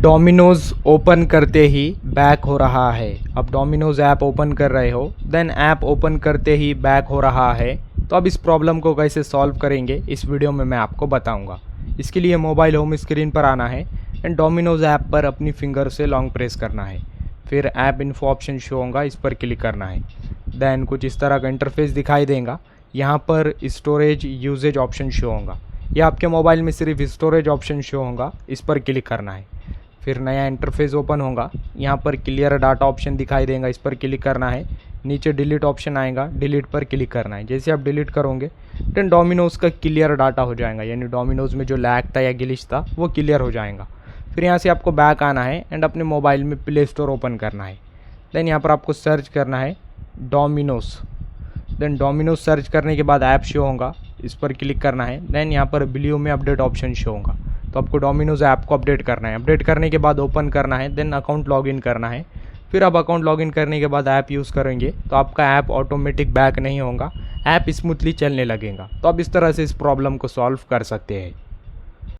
Domino's open करते ही back हो रहा है। अब डोमिनोज़ ऐप ओपन कर रहे हो, देन ऐप ओपन करते ही बैक हो रहा है। तो अब इस प्रॉब्लम को कैसे सॉल्व करेंगे इस वीडियो में मैं आपको बताऊंगा। इसके लिए मोबाइल होम स्क्रीन पर आना है एंड डोमिनोज़ ऐप पर अपनी फिंगर से लॉन्ग प्रेस करना है। फिर ऐप इन्फो ऑप्शन शो होगा, इस पर क्लिक करना है। देन कुछ इस तरह का इंटरफेस दिखाई देगा। यहाँ पर स्टोरेज यूजेज ऑप्शन शो होगा। यह आपके मोबाइल में सिर्फ स्टोरेज ऑप्शन शो होगा, इस पर क्लिक करना है। फिर नया इंटरफेस ओपन होगा। यहाँ पर क्लियर डाटा ऑप्शन दिखाई देगा, इस पर क्लिक करना है। नीचे डिलीट ऑप्शन आएगा, डिलीट पर क्लिक करना है। जैसे आप डिलीट करोगे देन डोमिनोज़ का क्लियर डाटा हो जाएगा, यानी डोमिनोज़ में जो लैग था या ग्लिच था वो क्लियर हो जाएगा। फिर यहाँ से आपको बैक आना है एंड अपने मोबाइल में प्ले स्टोर ओपन करना है। देन यहाँ पर आपको सर्च करना है डोमिनोज़। देन डोमिनोज़ सर्च करने के बाद ऐप शो होगा, इस पर क्लिक करना है। देन यहाँ पर ब्लू में अपडेट ऑप्शन शो होगा, तो आपको डोमिनोज़ ऐप को अपडेट करना है। अपडेट करने के बाद ओपन करना है, देन अकाउंट लॉगिन करना है। फिर आप अकाउंट लॉगिन करने के बाद ऐप यूज़ करेंगे तो आपका ऐप ऑटोमेटिक बैक नहीं होगा, ऐप स्मूथली चलने लगेगा। तो आप इस तरह से इस प्रॉब्लम को सॉल्व कर सकते हैं।